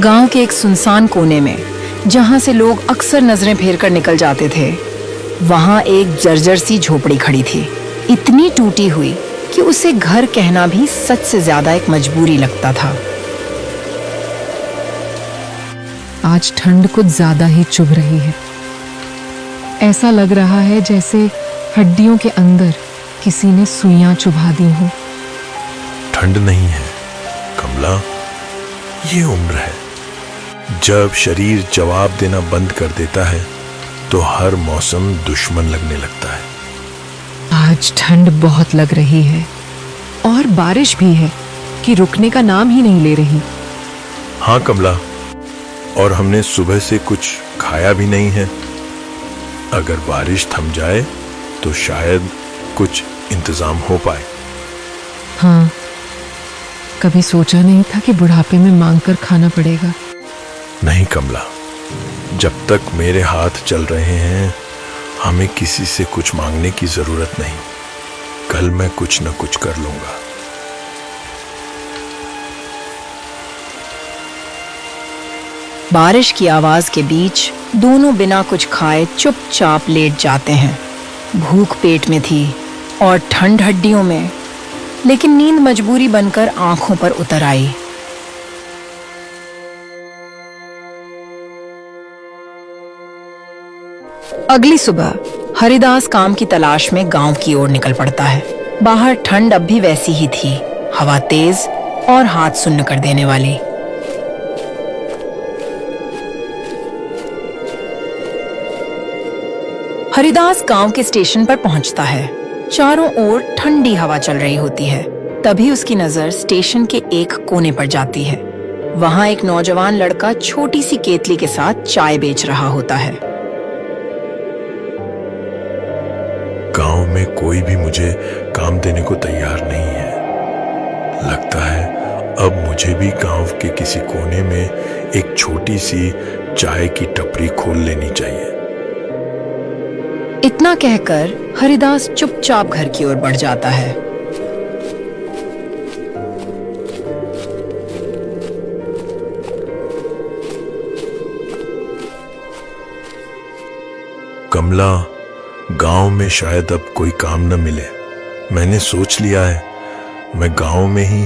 गांव के एक सुनसान कोने में, जहां से लोग अक्सर नजरें फेर कर निकल जाते थे, वहां एक जर्जर सी झोपड़ी खड़ी थी, इतनी टूटी हुई कि उसे घर कहना भी सच से ज्यादा एक मजबूरी लगता था। आज ठंड कुछ ज्यादा ही चुभ रही है। ऐसा लग रहा है जैसे हड्डियों के अंदर किसी ने सुइयां चुभा दी हो। ठंड नहीं है कमला, ये उम्र है। जब शरीर जवाब देना बंद कर देता है तो हर मौसम दुश्मन लगने लगता है। आज ठंड बहुत लग रही है और बारिश भी है कि रुकने का नाम ही नहीं ले रही। हाँ कमला, और हमने सुबह से कुछ खाया भी नहीं है। अगर बारिश थम जाए तो शायद कुछ इंतजाम हो पाए। हाँ, कभी सोचा नहीं था कि बुढ़ापे में मांगकर खाना पड़ेगा। नहीं कमला, जब तक मेरे हाथ चल रहे हैं हमें किसी से कुछ मांगने की जरूरत नहीं। कल मैं कुछ न कुछ कर लूंगा। बारिश की आवाज के बीच दोनों बिना कुछ खाए चुपचाप लेट जाते हैं। भूख पेट में थी और ठंड हड्डियों में, लेकिन नींद मजबूरी बनकर आंखों पर उतर आई। अगली सुबह हरिदास काम की तलाश में गांव की ओर निकल पड़ता है। बाहर ठंड अब भी वैसी ही थी, हवा तेज और हाथ सुन्न कर देने वाली। हरिदास गांव के स्टेशन पर पहुंचता है। चारों ओर ठंडी हवा चल रही होती है। तभी उसकी नजर स्टेशन के एक कोने पर जाती है। वहां एक नौजवान लड़का छोटी सी केतली के साथ चाय बेच रहा होता है। गांव में कोई भी मुझे काम देने को तैयार नहीं है। लगता है अब मुझे भी गांव के किसी कोने में एक छोटी सी चाय की टपरी खोल लेनी चाहिए। इतना कहकर हरिदास चुपचाप घर की ओर बढ़ जाता है। कमला, गांव में शायद अब कोई काम न मिले। मैंने सोच लिया है मैं गांव में ही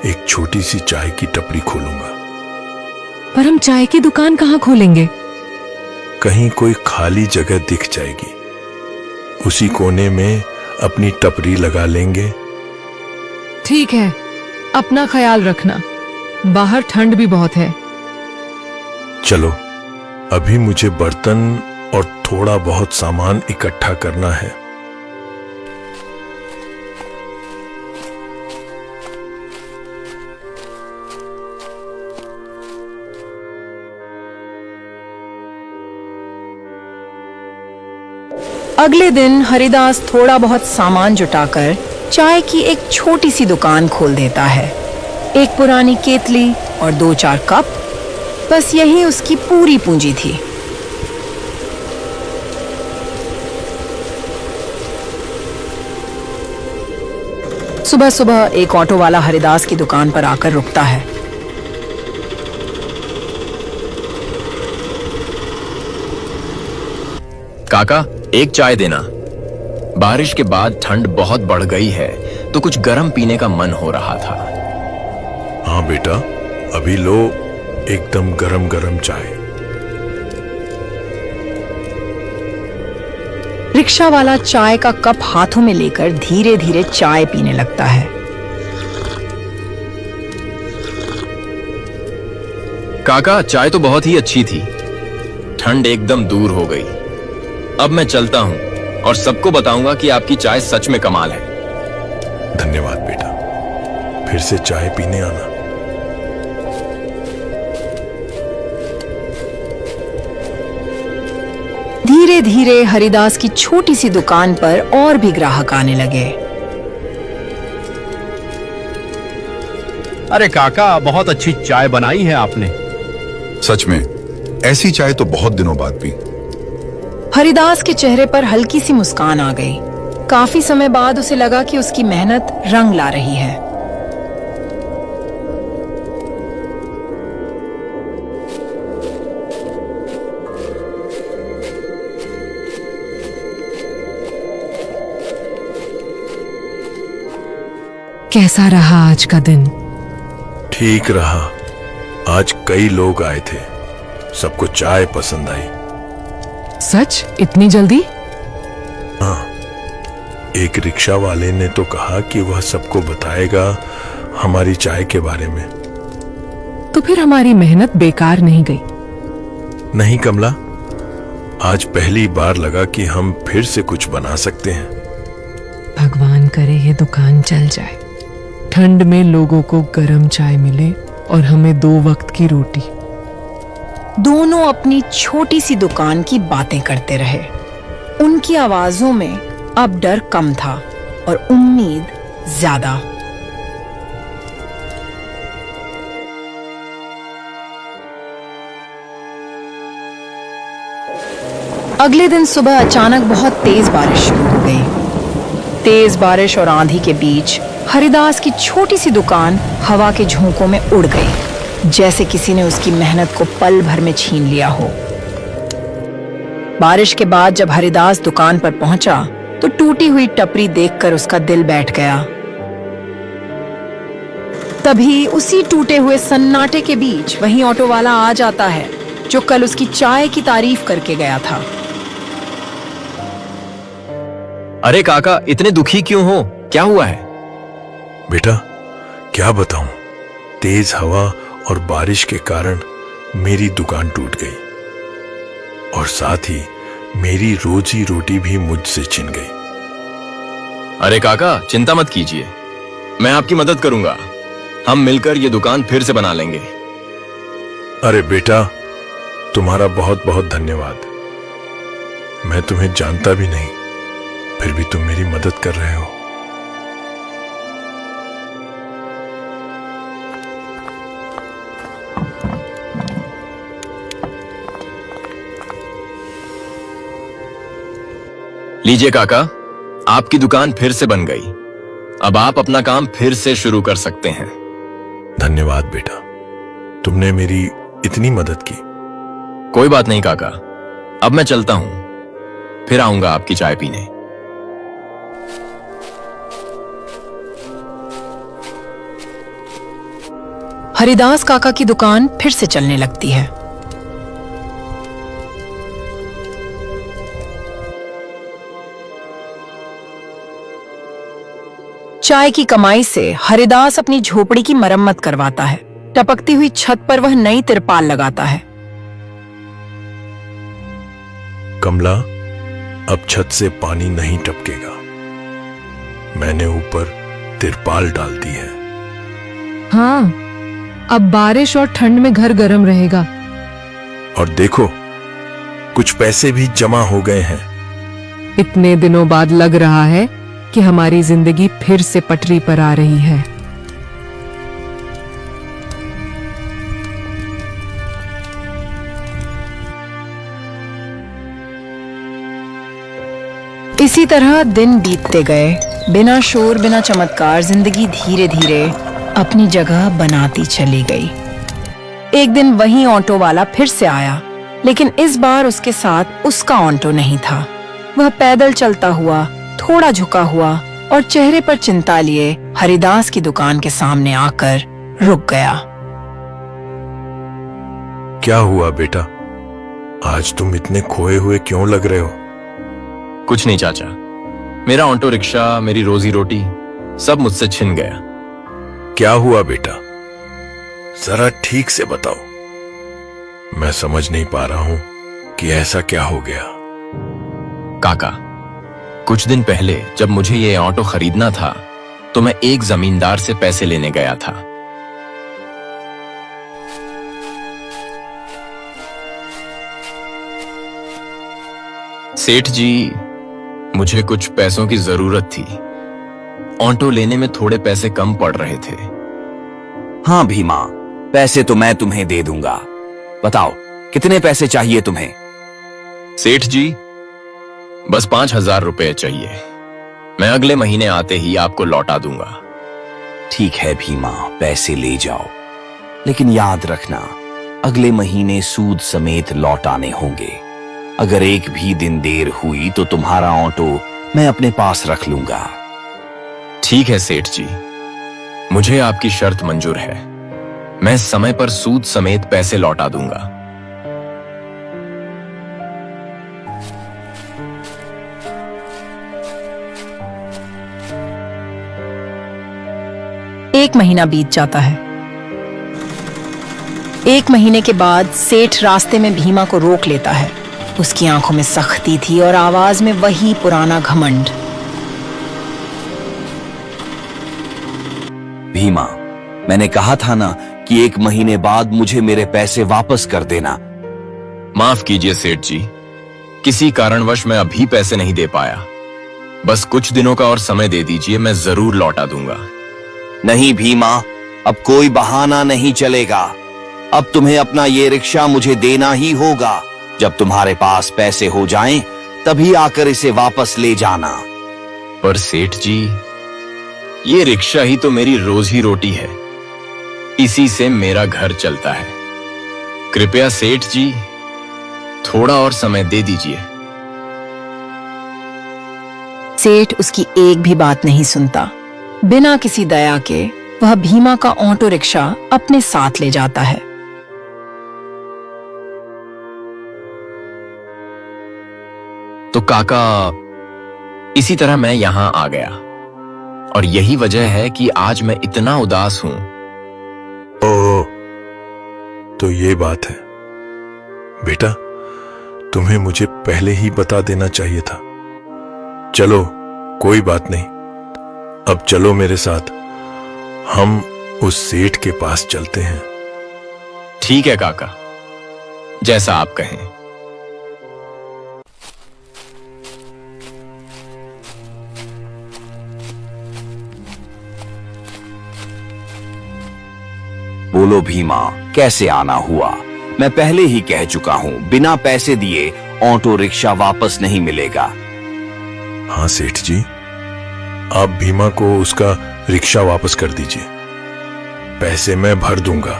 एक छोटी सी चाय की टपरी खोलूंगा। पर हम चाय की दुकान कहाँ खोलेंगे? कहीं कोई खाली जगह दिख जाएगी, उसी कोने में अपनी टपरी लगा लेंगे। ठीक है, अपना ख्याल रखना। बाहर ठंड भी बहुत है। चलो, अभी मुझे बर्तन और थोड़ा बहुत सामान इकट्ठा करना है। अगले दिन हरिदास थोड़ा बहुत सामान जुटाकर चाय की एक छोटी सी दुकान खोल देता है। एक पुरानी केतली और 2-4 कप, बस यही उसकी पूरी पूंजी थी। सुबह सुबह एक ऑटो वाला हरिदास की दुकान पर आकर रुकता है। काका, एक चाय देना। बारिश के बाद ठंड बहुत बढ़ गई है तो कुछ गर्म पीने का मन हो रहा था। हाँ बेटा, अभी लो एकदम गरम गरम चाय। रिक्शा वाला चाय का कप हाथों में लेकर धीरे धीरे चाय पीने लगता है। काका, चाय तो बहुत ही अच्छी थी। ठंड एकदम दूर हो गई। अब मैं चलता हूं और सबको बताऊंगा कि आपकी चाय सच में कमाल है। धन्यवाद बेटा, फिर से चाय पीने आना। धीरे धीरे हरिदास की छोटी सी दुकान पर और भी ग्राहक आने लगे। अरे काका, बहुत अच्छी चाय बनाई है आपने। सच में, ऐसी चाय तो बहुत दिनों बाद पी। हरिदास के चेहरे पर हल्की सी मुस्कान आ गई। काफी समय बाद उसे लगा कि उसकी मेहनत रंग ला रही है। कैसा रहा आज का दिन? ठीक रहा। आज कई लोग आए थे, सबको चाय पसंद आई। सच? इतनी जल्दी? हाँ, एक रिक्शा वाले ने तो कहा कि वह सबको बताएगा हमारी चाय के बारे में। तो फिर हमारी मेहनत बेकार नहीं गई? नहीं कमला, आज पहली बार लगा कि हम फिर से कुछ बना सकते हैं। भगवान करे ये दुकान चल जाए, ठंड में लोगों को गर्म चाय मिले और हमें 2 वक्त की रोटी। दोनों अपनी छोटी सी दुकान की बातें करते रहे। उनकी आवाजों में अब डर कम था और उम्मीद ज्यादा। अगले दिन सुबह अचानक बहुत तेज बारिश शुरू हो गई। तेज बारिश और आंधी के बीच हरिदास की छोटी सी दुकान हवा के झोंकों में उड़ गई, जैसे किसी ने उसकी मेहनत को पल भर में छीन लिया हो। बारिश के बाद जब हरिदास दुकान पर पहुंचा तो टूटी हुई टपरी देखकर उसका दिल बैठ गया। तभी उसी टूटे हुए सन्नाटे के बीच वहीं ऑटो वाला आ जाता है जो कल उसकी चाय की तारीफ करके गया था। अरे काका, इतने दुखी क्यों हो? क्या हुआ है? बेटा, क्या बताऊं, तेज हवा और बारिश के कारण मेरी दुकान टूट गई और साथ ही मेरी रोजी रोटी भी मुझसे छिन गई। अरे काका, चिंता मत कीजिए, मैं आपकी मदद करूंगा। हम मिलकर ये दुकान फिर से बना लेंगे। अरे बेटा, तुम्हारा बहुत बहुत धन्यवाद। मैं तुम्हें जानता भी नहीं, फिर भी तुम मेरी मदद कर रहे हो। लीजिए काका, आपकी दुकान फिर से बन गई। अब आप अपना काम फिर से शुरू कर सकते हैं। धन्यवाद बेटा, तुमने मेरी इतनी मदद की। कोई बात नहीं काका, अब मैं चलता हूं, फिर आऊंगा आपकी चाय पीने। हरिदास काका की दुकान फिर से चलने लगती है। चाय की कमाई से हरिदास अपनी झोपड़ी की मरम्मत करवाता है। टपकती हुई छत पर वह नई तिरपाल लगाता है। कमला, अब छत से पानी नहीं टपकेगा। मैंने ऊपर तिरपाल डाल दी है। हाँ, अब बारिश और ठंड में घर गर्म रहेगा। और देखो, कुछ पैसे भी जमा हो गए हैं। इतने दिनों बाद लग रहा है कि हमारी जिंदगी फिर से पटरी पर आ रही है। इसी तरह दिन बीतते गए। बिना शोर बिना चमत्कार जिंदगी धीरे धीरे अपनी जगह बनाती चली गई। एक दिन वही ऑटो वाला फिर से आया, लेकिन इस बार उसके साथ उसका ऑटो नहीं था। वह पैदल चलता हुआ, थोड़ा झुका हुआ और चेहरे पर चिंता लिए हरिदास की दुकान के सामने आकर रुक गया। क्या हुआ बेटा, आज तुम इतने खोए हुए क्यों लग रहे हो? कुछ नहीं चाचा, मेरा ऑटो रिक्शा, मेरी रोजी रोटी सब मुझसे छिन गया। क्या हुआ बेटा, जरा ठीक से बताओ। मैं समझ नहीं पा रहा हूं कि ऐसा क्या हो गया। काका, कुछ दिन पहले जब मुझे ये ऑटो खरीदना था तो मैं एक जमींदार से पैसे लेने गया था। सेठ जी, मुझे कुछ पैसों की जरूरत थी। ऑटो लेने में थोड़े पैसे कम पड़ रहे थे। हाँ भीमा, पैसे तो मैं तुम्हें दे दूंगा। बताओ, कितने पैसे चाहिए तुम्हें? सेठ जी, बस 5,000 रुपए चाहिए। मैं अगले महीने आते ही आपको लौटा दूंगा। ठीक है भीमा, पैसे ले जाओ, लेकिन याद रखना अगले महीने सूद समेत लौटाने होंगे। अगर एक भी दिन देर हुई तो तुम्हारा ऑटो मैं अपने पास रख लूंगा। ठीक है सेठ जी, मुझे आपकी शर्त मंजूर है। मैं समय पर सूद समेत पैसे लौटा दूंगा। एक महीना बीत जाता है। एक महीने के बाद सेठ रास्ते में भीमा को रोक लेता है। उसकी आंखों में सख्ती थी और आवाज में वही पुराना घमंड। भीमा, मैंने कहा था ना कि 1 महीने बाद मुझे मेरे पैसे वापस कर देना। माफ कीजिए सेठ जी, किसी कारणवश मैं अभी पैसे नहीं दे पाया। बस कुछ दिनों का और समय दे दीजिए, मैं जरूर लौटा दूंगा। नहीं भीमा, अब कोई बहाना नहीं चलेगा। अब तुम्हें अपना ये रिक्शा मुझे देना ही होगा। जब तुम्हारे पास पैसे हो जाएं, तभी आकर इसे वापस ले जाना। पर सेठ जी, ये रिक्शा ही तो मेरी रोजी रोटी है। इसी से मेरा घर चलता है। कृपया सेठ जी, थोड़ा और समय दे दीजिए। सेठ उसकी एक भी बात नहीं सुनता। बिना किसी दया के वह भीमा का ऑटो रिक्शा अपने साथ ले जाता है। तो काका, इसी तरह मैं यहां आ गया और यही वजह है कि आज मैं इतना उदास हूं। ओह, तो ये बात है। बेटा, तुम्हें मुझे पहले ही बता देना चाहिए था। चलो, कोई बात नहीं। अब चलो मेरे साथ, हम उस सेठ के पास चलते हैं। ठीक है काका, जैसा आप कहें। बोलो भीमा, कैसे आना हुआ? मैं पहले ही कह चुका हूं, बिना पैसे दिए ऑटो रिक्शा वापस नहीं मिलेगा। हाँ सेठ जी, आप भीमा को उसका रिक्शा वापस कर दीजिए। पैसे मैं भर दूंगा।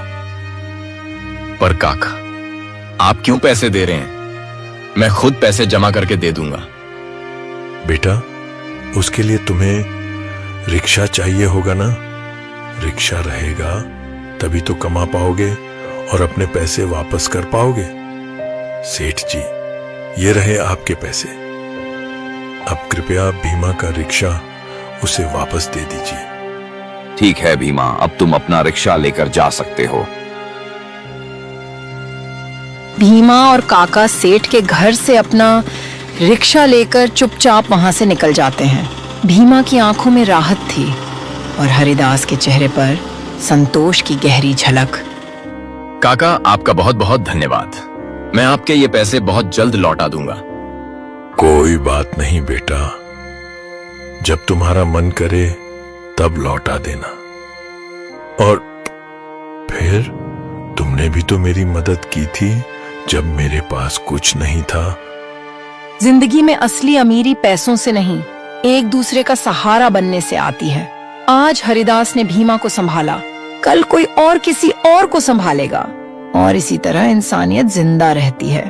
पर काका, आप क्यों पैसे दे रहे हैं? मैं खुद पैसे जमा करके दे दूंगा। बेटा, उसके लिए तुम्हें रिक्शा चाहिए होगा ना। रिक्शा रहेगा तभी तो कमा पाओगे और अपने पैसे वापस कर पाओगे। सेठ जी, ये रहे आपके पैसे। अब कृपया भीमा का रिक्शा उसे वापस दे दीजिए। ठीक है भीमा, अब तुम अपना रिक्शा लेकर जा सकते हो। भीमा और काका सेठ के घर से अपना रिक्शा लेकर चुपचाप वहां से निकल जाते हैं। भीमा की आंखों में राहत थी और हरिदास के चेहरे पर संतोष की गहरी झलक। काका, आपका बहुत बहुत धन्यवाद। मैं आपके ये पैसे बहुत जल्द लौटा दूंगा। कोई बात नहीं बेटा, जब तुम्हारा मन करे तब लौटा देना। और फिर तुमने भी तो मेरी मदद की थी जब मेरे पास कुछ नहीं था। जिंदगी में असली अमीरी पैसों से नहीं, एक दूसरे का सहारा बनने से आती है। आज हरिदास ने भीमा को संभाला, कल कोई और किसी और को संभालेगा और इसी तरह इंसानियत जिंदा रहती है।